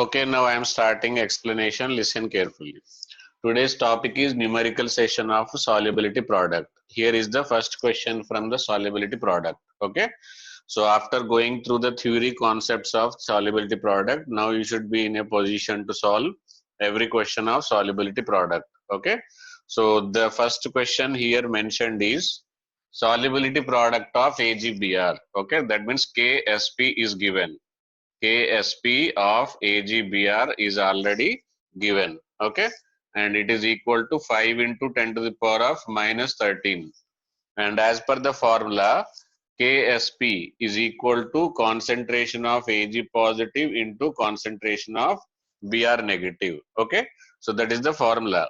Okay, now I am starting explanation. Listen carefully. Today's topic is numerical session of solubility product. Here is the first question from the solubility product. Okay. So after going through the theory concepts of solubility product, now you should be in a position to solve every question of solubility product. Okay. So the first question here mentioned is solubility product of AgBr. Okay. That means KSP is given. KSP of AgBr is already given, okay, and it is equal to 5 into 10 to the power of minus 13. And as per the formula, KSP is equal to concentration of Ag positive into concentration of Br negative, okay. So that is the formula.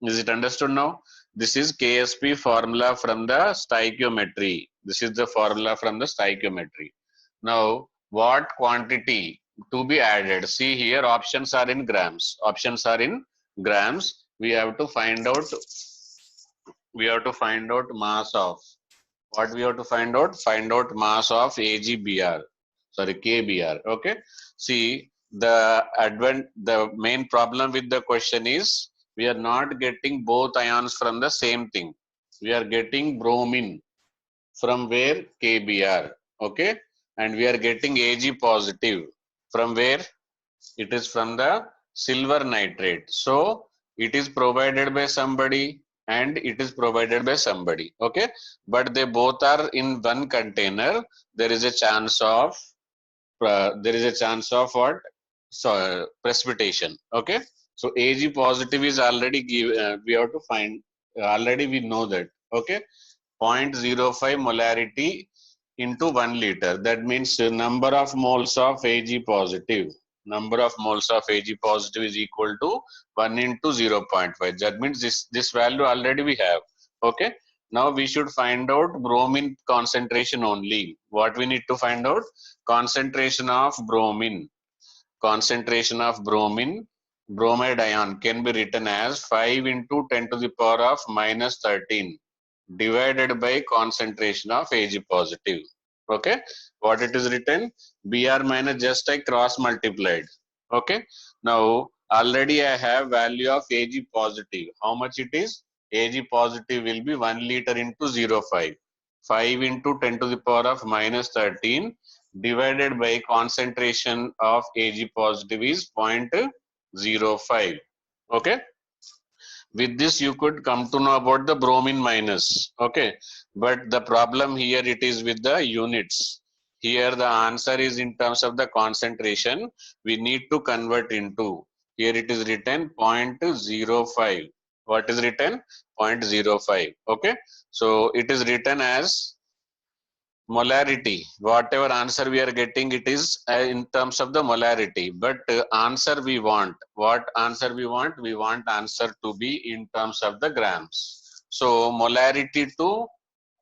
Is it understood now? This is KSP formula from the stoichiometry. This is the formula from the stoichiometry. Now, what quantity to be added? See here, options are in grams. Options are in grams. We have to find out. We have to find out mass of. What we have to find out? Find out mass of AgBr. Sorry, KBr. Okay. See, the main problem with the question is we are not getting both ions from the same thing. We are getting bromine from where? KBr. Okay. And we are getting Ag positive from where? It is from the silver nitrate. So it is provided by somebody and it is provided by somebody. Okay. But they both are in one container. There is a chance of what? So precipitation. Okay. So Ag positive is already given. We have to find. Already we know that. Okay. 0.05 molarity into 1 liter. That means number of moles of Ag positive. Number of moles of Ag positive is equal to 1 into 0.5. That means this value already we have. Okay. Now we should find out bromine concentration only. What we need to find out? Concentration of bromine. Concentration of bromine, bromide ion can be written as 5 into 10 to the power of minus 13 divided by concentration of Ag positive. Okay. What it is written? Br minus, just I cross multiplied. Okay. Now already I have value of Ag positive. How much it is? Ag positive will be 1 liter into 0.5. 5 into 10 to the power of minus 13 divided by concentration of Ag positive is 0.05. Okay. With this you could come to know about the bromine minus. Okay. But the problem here it is with the units. Here the answer is in terms of the concentration. We need to convert into. Here it is written 0.05. What is written? 0.05. Okay. So it is written as molarity. Whatever answer we are getting, it is in terms of the molarity. But answer we want. What answer we want? We want answer to be in terms of the grams. So molarity to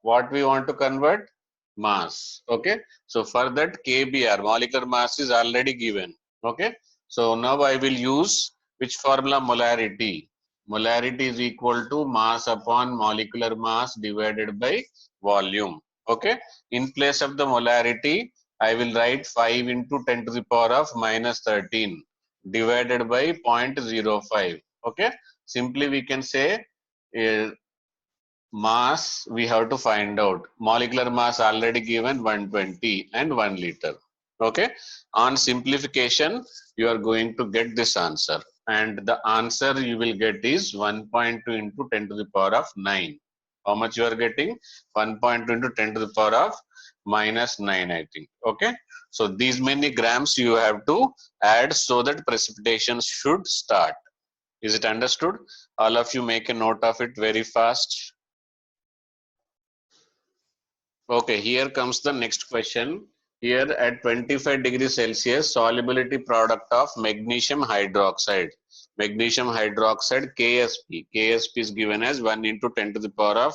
what we want to convert? Mass. Okay. So for that KBr, molecular mass is already given. Okay. So now I will use which formula? Molarity. Molarity is equal to mass upon molecular mass divided by volume. Okay. In place of the molarity, I will write 5 into 10 to the power of minus 13 divided by 0.05. Okay. Simply we can say mass we have to find out. Molecular mass already given 120 and 1 liter. Okay. On simplification, you are going to get this answer. And the answer you will get is 1.2 into 10 to the power of 9. How much you are getting? 1.2 into 10 to the power of minus 9, I think. Okay. So these many grams you have to add so that precipitation should start. Is it understood? All of you make a note of it very fast. Okay, here comes the next question. Here at 25 degrees Celsius, solubility product of magnesium hydroxide. Magnesium hydroxide KSP. KSP is given as 1 into 10 to the power of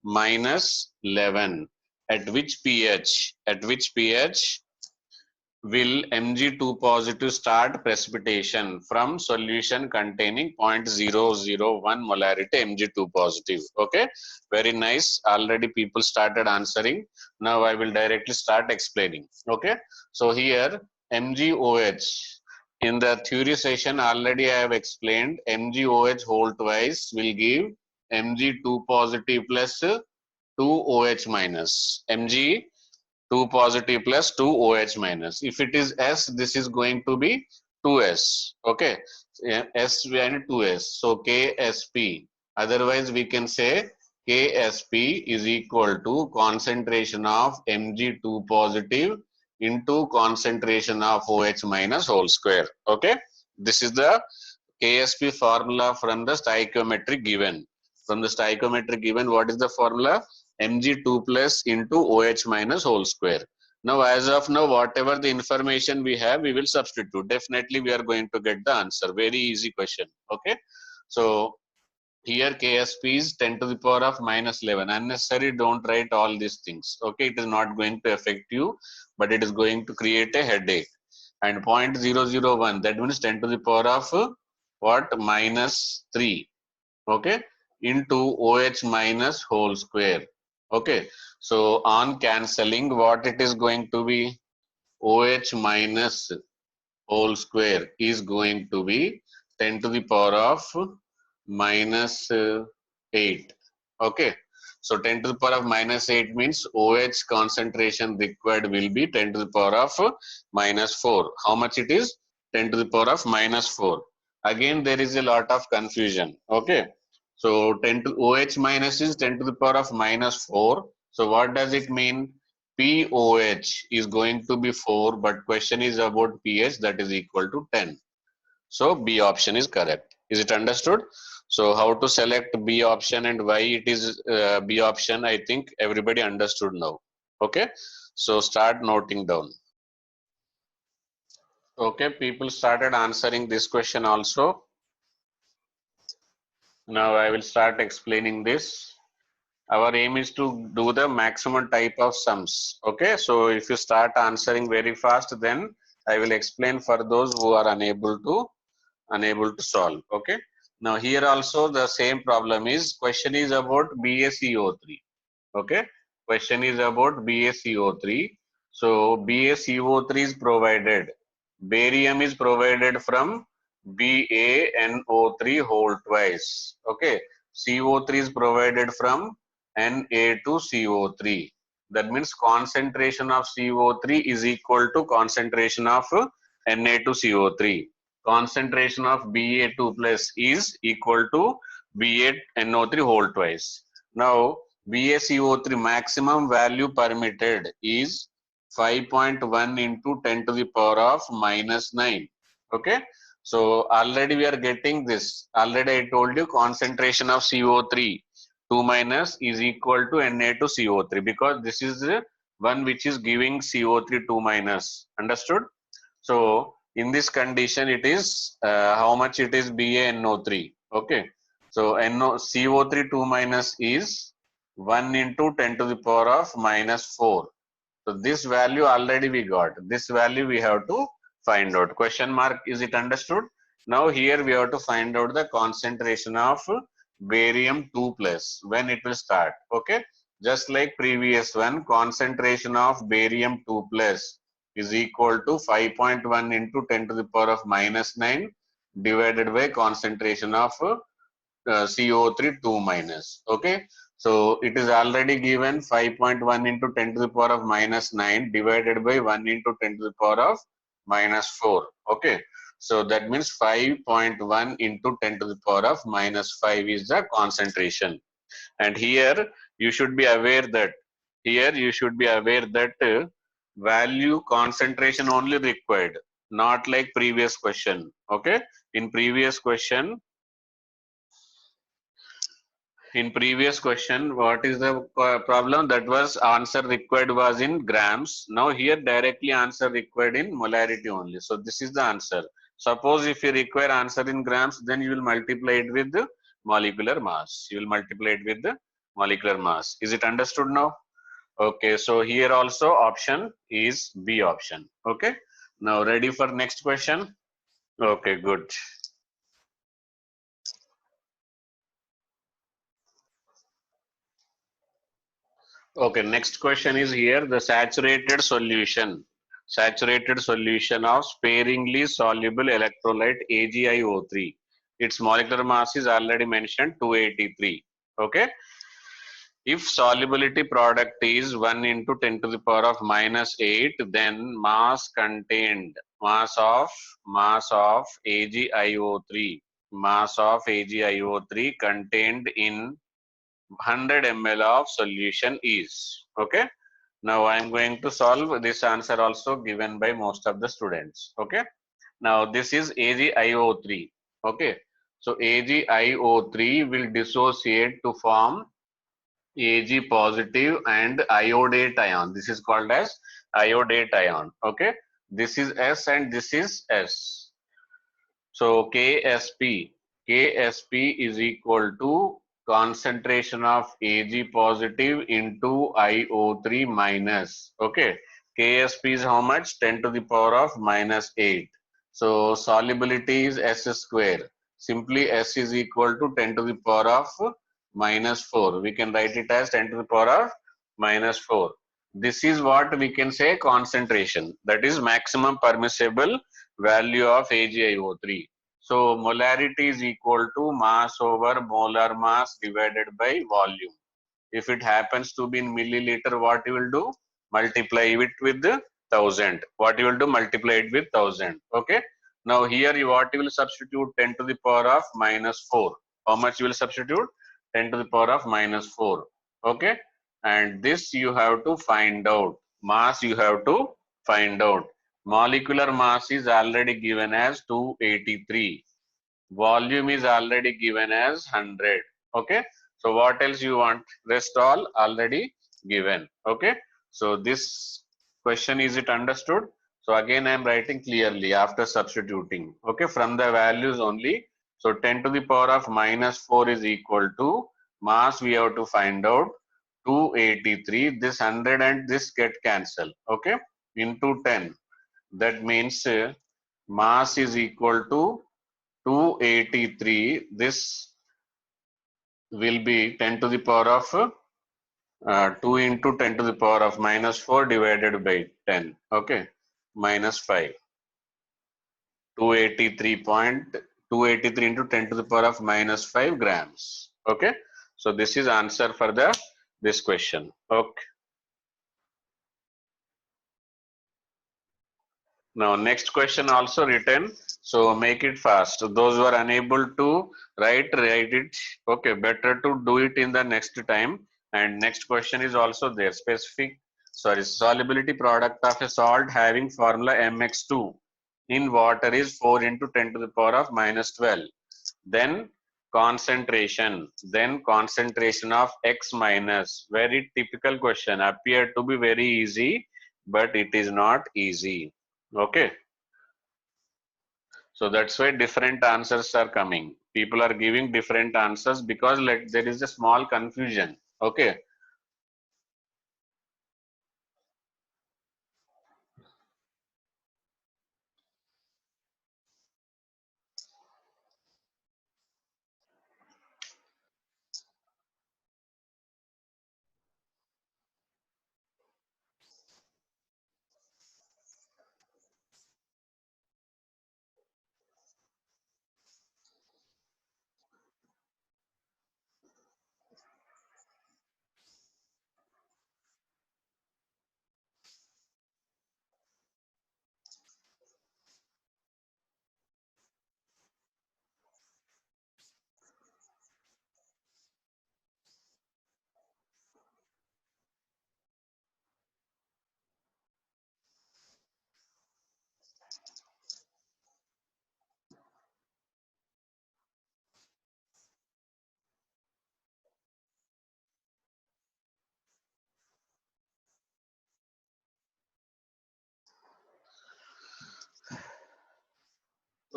minus 11. At which pH? At which pH will Mg2 positive start precipitation from solution containing 0.001 molarity Mg2 positive. Okay, very nice. Already people started answering. Now I will directly start explaining. Okay, so here MgOH in the theory session already I have explained MgOH whole twice will give Mg2 positive plus 2OH minus. Mg 2 positive plus 2 OH minus. If it is S, this is going to be 2S. Okay, S and 2S. So KSP. Otherwise, we can say KSP is equal to concentration of Mg2 positive into concentration of OH minus whole square. Okay, this is the KSP formula from the stoichiometry given. From the stoichiometry given, what is the formula? Mg2 plus into OH minus whole square. Now, as of now, whatever the information we have, we will substitute. Definitely, we are going to get the answer. Very easy question. Okay. So, here KSP is 10 to the power of minus 11. Unnecessary, don't write all these things. Okay. It is not going to affect you, but it is going to create a headache. And 0.001, that means 10 to the power of what? Minus 3. Okay, into OH minus whole square. Okay, so on cancelling, what it is going to be? OH minus whole square is going to be 10 to the power of minus 8. Okay, so 10 to the power of minus 8 means OH concentration required will be 10 to the power of minus 4. How much it is? 10 to the power of minus 4. Again, there is a lot of confusion. Okay, so 10 to OH minus is 10 to the power of minus 4. So what does it mean? POH is going to be 4, but question is about pH, that is equal to 10. So B option is correct. Is it understood? So how to select B option and why it is B option, I think everybody understood now. Okay, so start noting down. Okay, people started answering this question also. Now I will start explaining this. Our aim is to do the maximum type of sums. Okay, so if you start answering very fast, then I will explain for those who are unable to solve. Okay, now here also the same problem is, question is about BaCO3. Okay, question is about BaCO3. So BaCO3 is provided, barium is provided from BaNO3 whole twice. Okay, CO3 is provided from Na2CO3. That means concentration of CO3 is equal to concentration of Na2CO3. Concentration of Ba2 plus is equal to BaNO3 whole twice. Now, BaCO3 maximum value permitted is 5.1 into 10 to the power of minus 9. Okay, so already we are getting this. Already I told you concentration of CO3 2 minus is equal to Na2CO3, because this is the one which is giving CO3 2 minus. Understood? So in this condition, it is how much it is BaNO3. Okay, so CO3 2 minus is 1 into 10 to the power of minus 4. So this value already we got. This value we have to find out. Question mark, is it understood? Now here we have to find out the concentration of barium 2 plus, when it will start. Okay, just like previous one, concentration of barium 2 plus is equal to 5.1 into 10 to the power of minus 9 divided by concentration of CO3 2 minus. Okay, so it is already given 5.1 into 10 to the power of minus 9 divided by 1 into 10 to the power of minus 4. Okay, so that means 5.1 into 10 to the power of minus 5 is the concentration. And here you should be aware that value concentration only required, not like previous question. Okay, in previous question, what is the problem? That was answer required was in grams. Now here directly answer required in molarity only. So this is the answer. Suppose if you require answer in grams, then you will multiply it with the molecular mass. Is it understood now? Okay, so here also option is B option. Okay, now ready for next question? Okay, good. Okay, next question is here, the saturated solution. saturated solution of sparingly soluble electrolyte AgIO3. Its molecular mass is already mentioned 283. Okay. If solubility product is 1 into 10 to the power of minus 8, then mass of AgIO3 contained in 100 ml of solution is. Okay. Now I am going to solve this answer also given by most of the students. Okay. Now this is AgIO3. Okay. So AgIO3 will dissociate to form Ag positive and iodate ion. This is called as iodate ion. Okay. This is S and this is S. So KSP is equal to concentration of Ag positive into IO3 minus. Okay. KSP is how much? 10 to the power of minus 8. So solubility is S square. Simply S is equal to 10 to the power of minus 4. We can write it as 10 to the power of minus 4. This is what we can say concentration. That is maximum permissible value of AgIO3. So molarity is equal to mass over molar mass divided by volume. If it happens to be in milliliter, what you will do? Multiply it with 1000. What you will do? Multiply it with 1000. Okay. Now here what you will substitute? 10 to the power of minus 4. How much you will substitute? 10 to the power of minus 4. Okay. And this you have to find out. Mass you have to find out. Molecular mass is already given as 283. Volume is already given as 100. Okay. So what else you want? Rest all already given. Okay. So this question, is it understood? So again I am writing clearly after substituting. Okay. From the values only. So 10 to the power of minus 4 is equal to mass we have to find out 283. This 100 and this get cancelled. Okay. Into 10. That means mass is equal to 283. This will be 10 to the power of 2 into 10 to the power of minus 4 divided by 10. Okay. Minus 5. 283 into 10 to the power of minus 5 grams. Okay. So this is answer for this question. Okay. Now next question also written. So make it fast. Those who are unable to write it. Okay, better to do it in the next time. And next question is also there. Solubility product of a salt having formula mx2 in water is 4 into 10 to the power of minus 12. Then concentration of x minus. Very typical question. Appear to be very easy, but it is not easy. Okay. So that's why different answers are coming. People are giving different answers because there is a small confusion. Okay.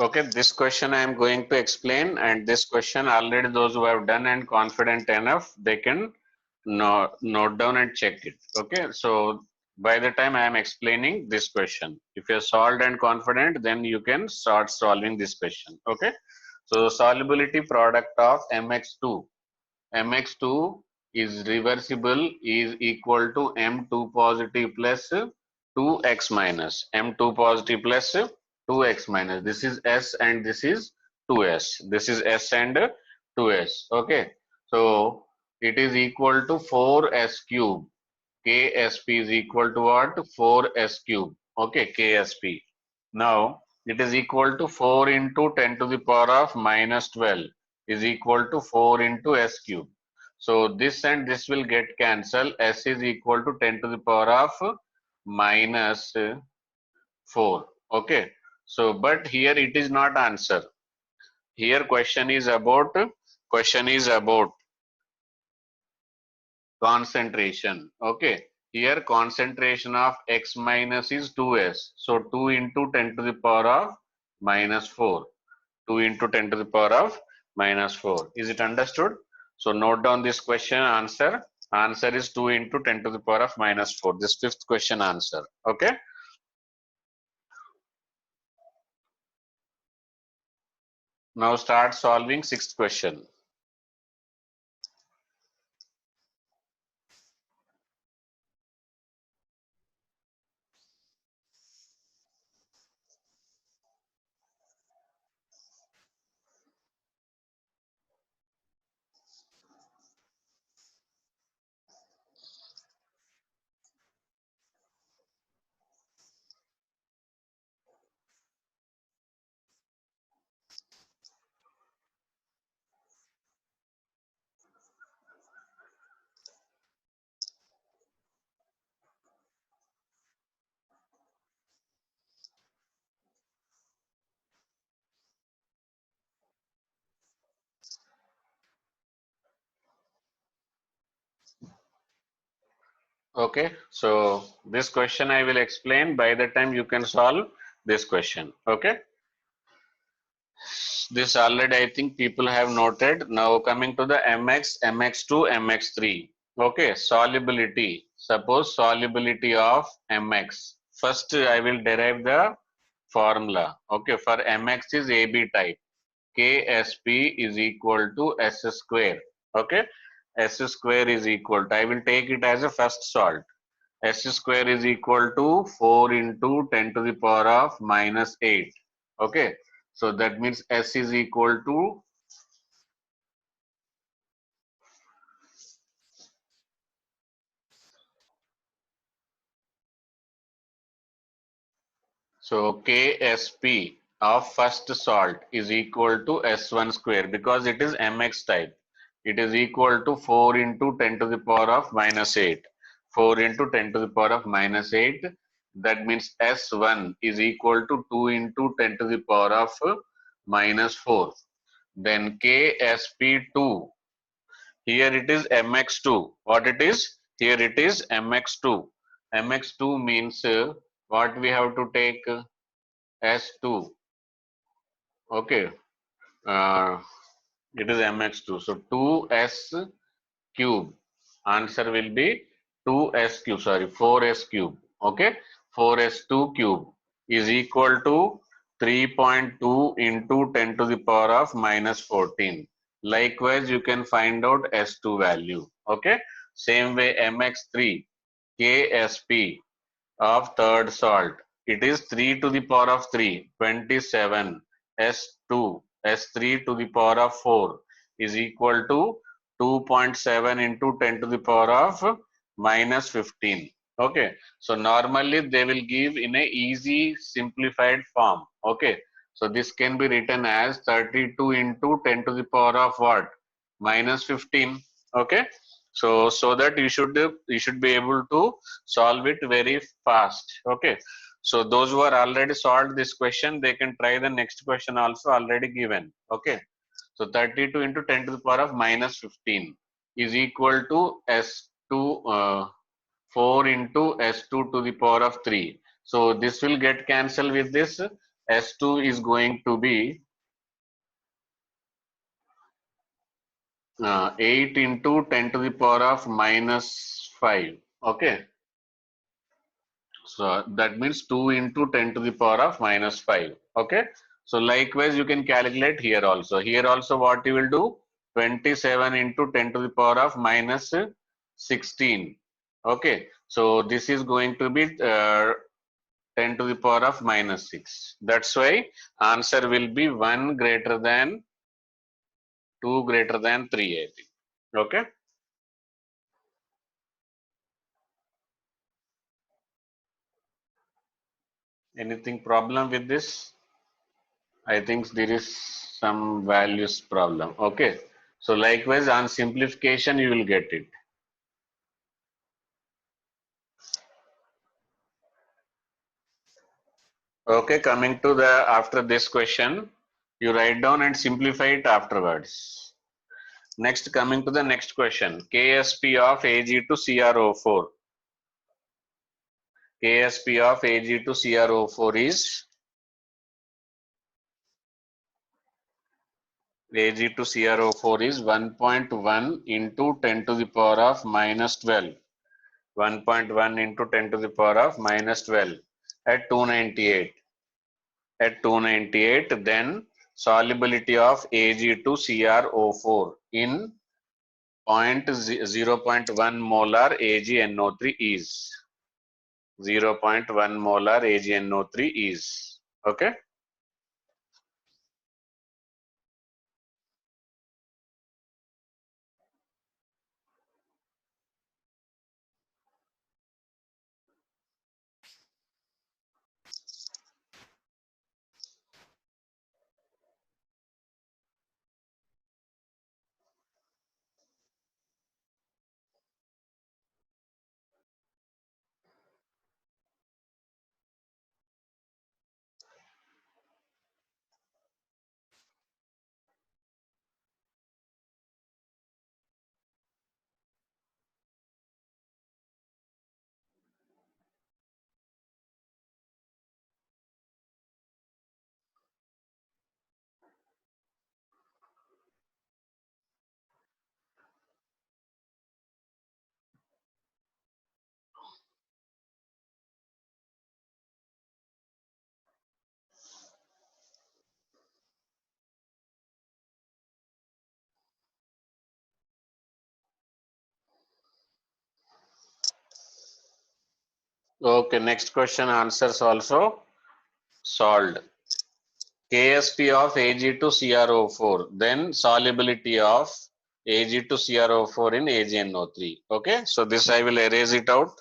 Okay, this question I am going to explain, and this question already those who have done and confident enough, they can note down and check it. Okay, so by the time I am explaining this question, if you're solved and confident, then you can start solving this question. Okay, so solubility product of mx2. mx2 is reversible is equal to m2 positive plus 2x minus m2 positive plus 2x minus. This is s and this is 2s. This is s and 2s. Okay. So it is equal to 4s cube. KSP is equal to what? 4s cube. Okay, KSP. Now it is equal to 4 into 10 to the power of minus 12 is equal to 4 into s cube. So this and this will get cancelled. S is equal to 10 to the power of minus 4. Okay. So but here it is not answer. Here question is about concentration. Okay. Here concentration of x minus is 2s. So 2 into 10 to the power of minus 4. 2 into 10 to the power of minus 4. Is it understood? So note down this question answer. Answer is 2 into 10 to the power of minus 4. This fifth question answer. Okay. Now start solving sixth question. Okay, so this question I will explain. By the time you can solve this question. Okay, this already I think people have noted. Now coming to the mx, mx2, mx3. Okay, solubility. Suppose solubility of mx. First I will derive the formula. Okay, for mx is AB type. KSP is equal to S square. Okay, S square is equal to, I will take it as a first salt. S square is equal to 4 into 10 to the power of minus 8. Okay, so that means S is equal to, so KSP of first salt is equal to S1 square because it is MX type. It is equal to 4 into 10 to the power of minus 8. 4 into 10 to the power of minus 8. That means S1 is equal to 2 into 10 to the power of minus 4. Then KSP2. Here it is MX2. What it is? Here it is MX2. MX2 means what we have to take S2. Okay. Uh, it is MX2. So 2S cube. Answer will be 2S cube. Sorry, 4S cube. Okay. 4S2 cube is equal to 3.2 into 10 to the power of minus 14. Likewise, you can find out S2 value. Okay. Same way MX3 KSP of third salt. It is 3 to the power of 3, 27. S2, S3 to the power of 4 is equal to 2.7 into 10 to the power of minus 15. Okay, so normally they will give in a easy simplified form. Okay, so this can be written as 32 into 10 to the power of what? Minus 15. Okay, so that you should be able to solve it very fast. Okay, so those who are already solved this question, they can try the next question also already given. Okay, so 32 into 10 to the power of minus 15 is equal to S2 4 into S2 to the power of 3. So this will get cancelled with this. S2 is going to be 8 into 10 to the power of minus 5. Okay, so that means 2 into 10 to the power of minus 5. Okay. So likewise, you can calculate here also. Here also what you will do? 27 into 10 to the power of minus 16. Okay. So this is going to be 10 to the power of minus 6. That's why answer will be 1 greater than 2 greater than 3, I think. Okay. Anything problem with this? I think there is some values problem. Okay. So likewise on simplification you will get it. Okay, coming to the after this question, you write down and simplify it afterwards. Next, coming to the next question, KSP of Ag to CrO4. KSP of Ag to CrO4 is Ag to CrO4 is 1.1 into 10 to the power of minus 12. 1.1 into 10 to the power of minus 12 at 298. At 298, then solubility of Ag to CrO4 in 0.1 molar AgNO3 is 0.1 molar AgNO3 is. Okay. Okay, next question answers also solved. KSP of Ag to CrO4, then solubility of Ag to CrO4 in AgNO3. Okay, so this I will erase it out.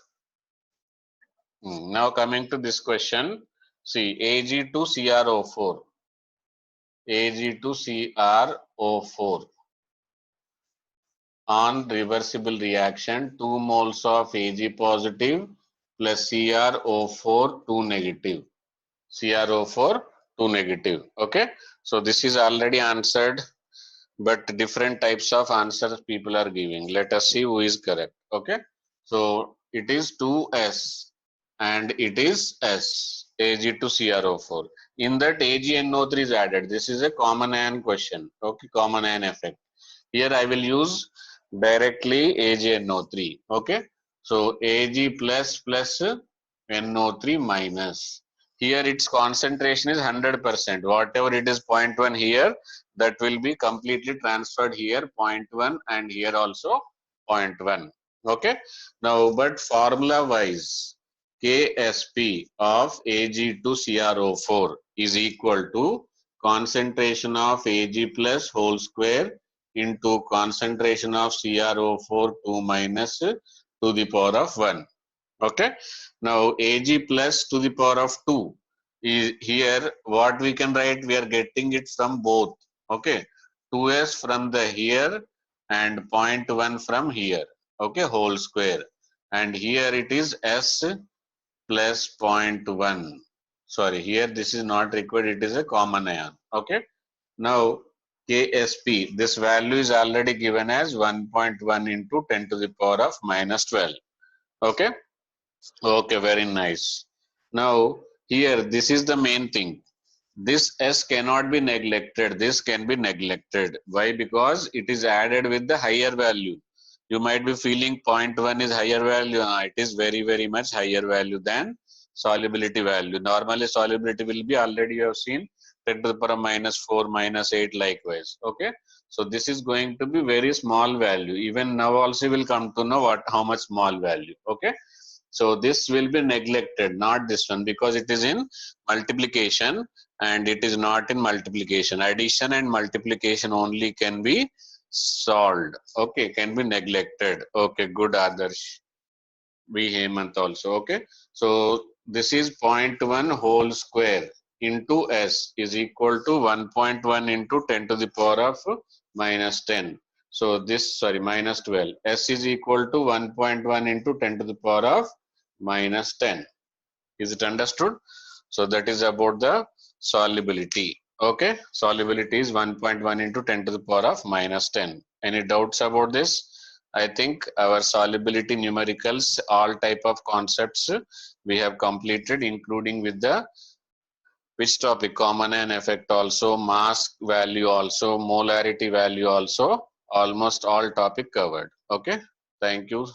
Now coming to this question, see Ag to CrO4, Ag to CrO4 on reversible reaction, 2 moles of Ag positive plus CrO4 2 negative. CrO4 2 negative. Okay, so this is already answered, but different types of answers people are giving. Let us see who is correct. Okay, so it is 2S and it is S, Ag to CrO4. In that AgNO3 is added. This is a common ion question. Okay, common ion effect. Here I will use directly AgNO3. Okay, so Ag plus plus NO3 minus. Here its concentration is 100%. Whatever it is 0.1 here, that will be completely transferred here 0.1 and here also 0.1. Okay, now but formula wise, KSP of Ag to CrO4 is equal to concentration of Ag plus whole square into concentration of CrO4 2 minus to the power of 1. Okay, now Ag plus to the power of 2 is here. What we can write, we are getting it from both. Okay, 2s from the here and 0.1 from here. Okay, whole square, and here it is s plus 0.1. Sorry, here this is not required, it is a common ion. Okay, now KSP, this value is already given as 1.1 into 10 to the power of minus 12. Okay, okay, very nice. Now here this is the main thing. This S cannot be neglected. This can be neglected. Why? Because it is added with the higher value. You might be feeling 0.1 is higher value. It is very, very much higher value than solubility value. Normally solubility will be, already you have seen, 10 to the power minus 4, minus 8 likewise. Okay. So this is going to be very small value. Even now also will come to know how much small value. Okay. So this will be neglected, not this one, because it is in multiplication and it is not in multiplication. Addition and multiplication only can be solved. Okay, can be neglected. Okay, good, Adarsh. B Hemant also. Okay, so this is 0.1 whole square into S is equal to 1.1 into 10 to the power of minus 10. So this, sorry, minus 12. S is equal to 1.1 into 10 to the power of minus 10. Is it understood? So that is about the solubility. Okay, solubility is 1.1 into 10 to the power of minus 10. Any doubts about this? I think our solubility numericals, all type of concepts we have completed, including with the which topic, common and effect also, mass value also, molarity value also, almost all topic covered. Okay, thank you.